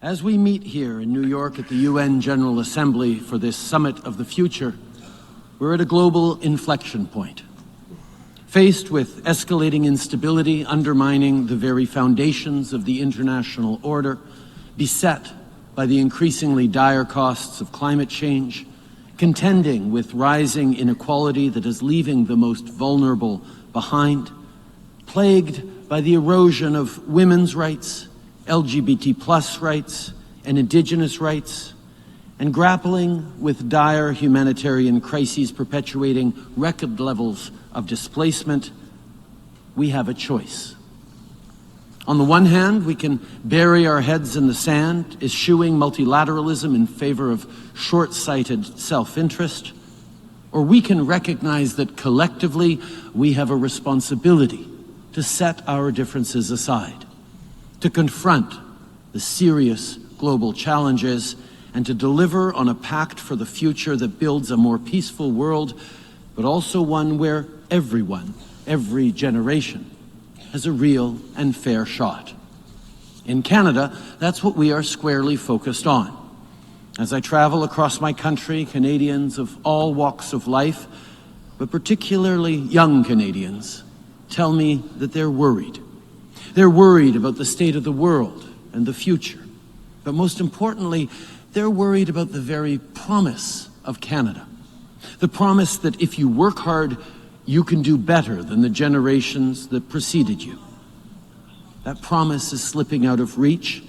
As we meet here in New York at the UN General Assembly for this Summit of the Future, we're at a global inflection point. Faced with escalating instability undermining the very foundations of the international order, beset by the increasingly dire costs of climate change, contending with rising inequality that is leaving the most vulnerable behind, plagued by the erosion of women's rights, LGBT+ rights, and Indigenous rights, and grappling with dire humanitarian crises perpetuating record levels of displacement, we have a choice. On the one hand, we can bury our heads in the sand, eschewing multilateralism in favor of short-sighted self-interest, or we can recognize that collectively we have a responsibility to set our differences aside, to confront the serious global challenges, and to deliver on a pact for the future that builds a more peaceful world, but also one where everyone, every generation, has a real and fair shot. In Canada, that's what we are squarely focused on. As I travel across my country, Canadians of all walks of life, but particularly young Canadians, tell me that they're worried. They're worried about the state of the world and the future. But most importantly, they're worried about the very promise of Canada. The promise that if you work hard, you can do better than the generations that preceded you. That promise is slipping out of reach,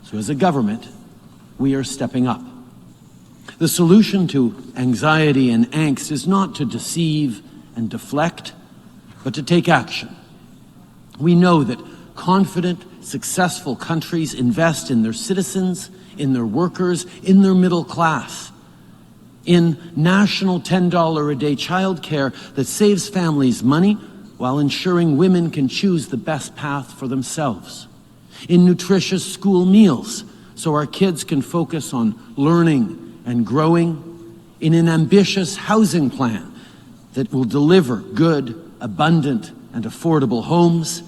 so as a government, we are stepping up. The solution to anxiety and angst is not to deceive and deflect, but to take action. We know that confident, successful countries invest in their citizens, in their workers, in their middle class, in national $10 a day childcare that saves families money while ensuring women can choose the best path for themselves, in nutritious school meals so our kids can focus on learning and growing, in an ambitious housing plan that will deliver good, abundant, and affordable homes,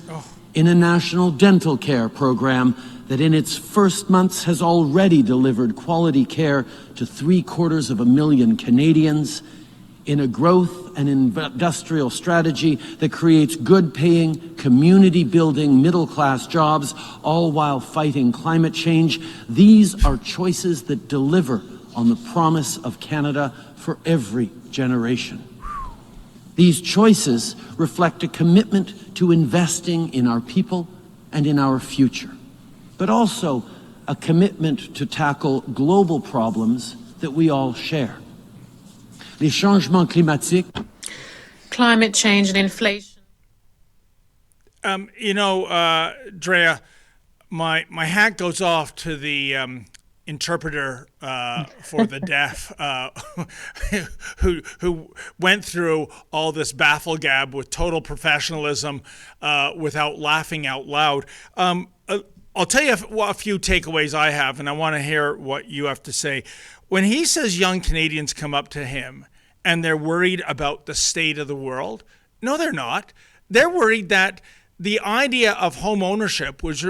in a national dental care program that in its first months has already delivered quality care to 750,000 Canadians, in a growth and industrial strategy that creates good-paying, community-building, middle-class jobs, all while fighting climate change. These are choices that deliver on the promise of Canada for every generation. These choices reflect a commitment to investing in our people and in our future, but also a commitment to tackle global problems that we all share. Les changements climatiques. Climate change and inflation. Drea, my hat goes off to the interpreter for the deaf who went through all this bafflegab with total professionalism without laughing out loud. I'll tell you a few takeaways I have, and I want to hear what you have to say. When he says young Canadians come up to him and they're worried about the state of the world, no, they're not. They're worried that the idea of home ownership, which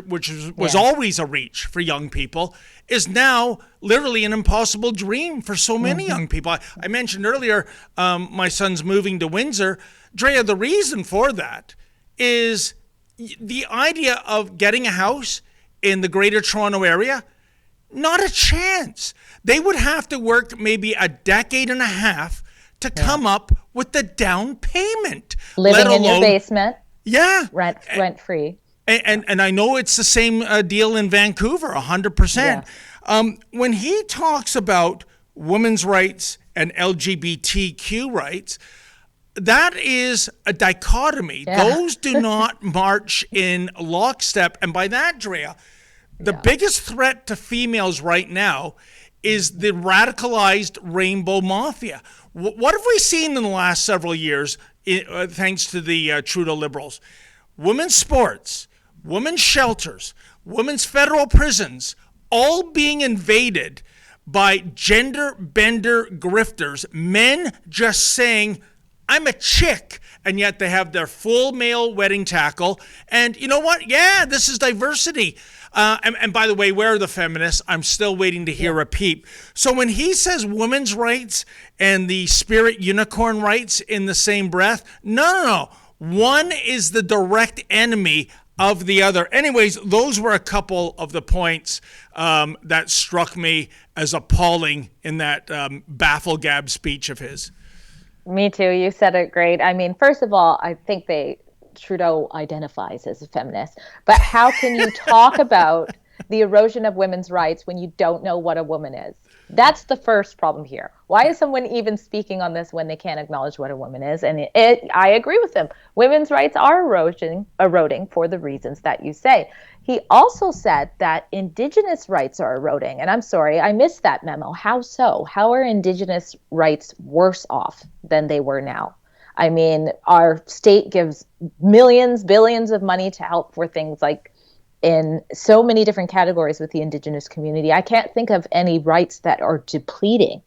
was always a reach for young people, is now literally an impossible dream for so many young people. I mentioned earlier my son's moving to Windsor. Drea, the reason for that is the idea of getting a house in the Greater Toronto Area, not a chance. They would have to work maybe a decade and a half to come up with the down payment. Living in your basement. Yeah. Rent free. And I know it's the same deal in Vancouver, 100%. Yeah. When he talks about women's rights and LGBTQ rights, that is a dichotomy. Yeah. Those do not march in lockstep. And by that, Drea, the biggest threat to females right now is the radicalized rainbow mafia. What have we seen in the last several years, thanks to the Trudeau Liberals? Women's sports, women's shelters, women's federal prisons, all being invaded by gender bender grifters, men just saying, I'm a chick, and yet they have their full male wedding tackle. And you know what? Yeah, this is diversity. And by the way, where are the feminists? I'm still waiting to hear a peep. So when he says women's rights and the spirit unicorn rights in the same breath, no. One is the direct enemy of the other. Anyways, those were a couple of the points that struck me as appalling in that baffle-gab speech of his. Me too. You said it great. I mean, first of all, I think Trudeau identifies as a feminist, but how can you talk about the erosion of women's rights when you don't know what a woman is? That's the first problem here. Why is someone even speaking on this when they can't acknowledge what a woman is? And I agree with him. Women's rights are eroding for the reasons that you say. He also said that Indigenous rights are eroding. And I'm sorry, I missed that memo. How so? How are Indigenous rights worse off than they were now? I mean, our state gives millions, billions of money to help for things like in so many different categories with the Indigenous community. I can't think of any rights that are depleting.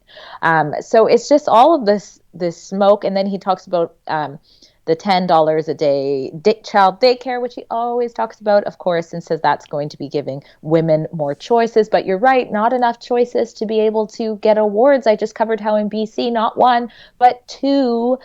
So it's just all of this smoke. And then he talks about the $10 a day child daycare, which he always talks about, of course, and says that's going to be giving women more choices. But you're right, not enough choices to be able to get awards. I just covered how in BC, not one, but two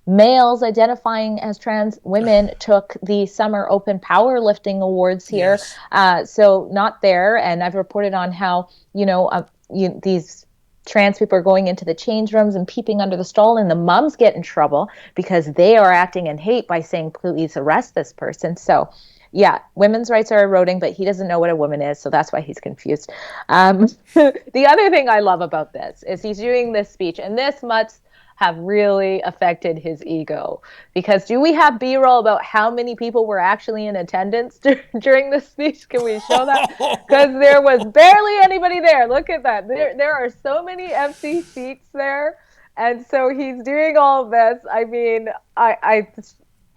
males identifying as trans women took the Summer Open Powerlifting Awards here. Yes. So not there. And I've reported on how, these trans people are going into the change rooms and peeping under the stall, and the moms get in trouble because they are acting in hate by saying, please arrest this person. So yeah, women's rights are eroding, but he doesn't know what a woman is, so that's why he's confused. The other thing I love about this is he's doing this speech, and this must have really affected his ego, because do we have B-roll about how many people were actually in attendance during the speech? Can we show that? Because there was barely anybody there. Look at that. There are so many empty seats there. And so he's doing all of this. I mean, I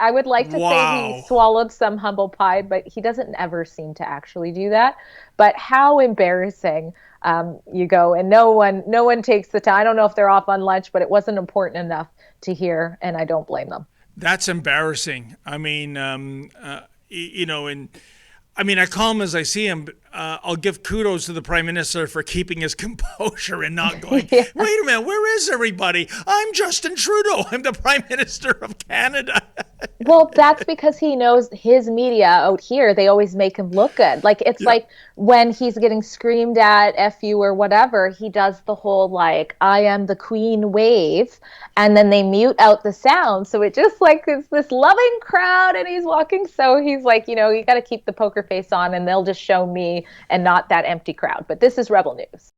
would like to say he swallowed some humble pie, but he doesn't ever seem to actually do that. But how embarrassing. You go, and no one takes the time. I don't know if they're off on lunch, but it wasn't important enough to hear, and I don't blame them. That's embarrassing. I mean, I call him as I see him. I'll give kudos to the Prime Minister for keeping his composure and not going, yeah. Wait a minute, where is everybody? I'm Justin Trudeau. I'm the Prime Minister of Canada. Well, that's because he knows his media out here, they always make him look good. Like, it's like when he's getting screamed at, F you or whatever, he does the whole, like, I am the queen wave, and then they mute out the sound. So it just, like, it's this loving crowd, and he's walking. So he's like, you got to keep the poker face on, and they'll just show me and not that empty crowd. But this is Rebel News.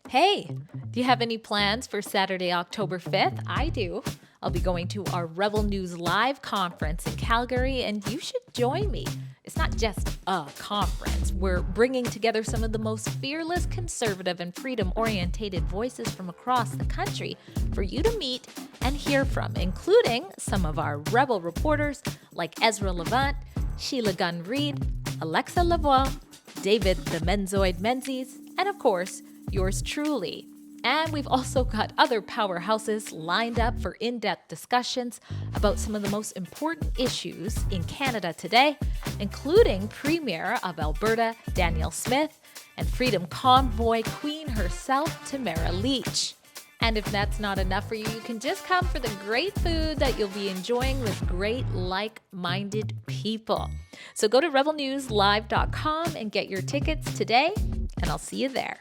Hey, do you have any plans for Saturday, October 5th? I do. I'll be going to our Rebel News Live conference in Calgary, and you should join me. It's not just a conference. We're bringing together some of the most fearless, conservative, and freedom-orientated voices from across the country for you to meet and hear from, including some of our Rebel reporters like Ezra Levant, Sheila Gunn-Reid, Alexa Lavoie, David the Menzoid Menzies, and of course, yours truly. And we've also got other powerhouses lined up for in-depth discussions about some of the most important issues in Canada today, including Premier of Alberta, Danielle Smith, and Freedom Convoy Queen herself, Tamara Leach. And if that's not enough for you, you can just come for the great food that you'll be enjoying with great like-minded people. So go to rebelnewslive.com and get your tickets today, and I'll see you there.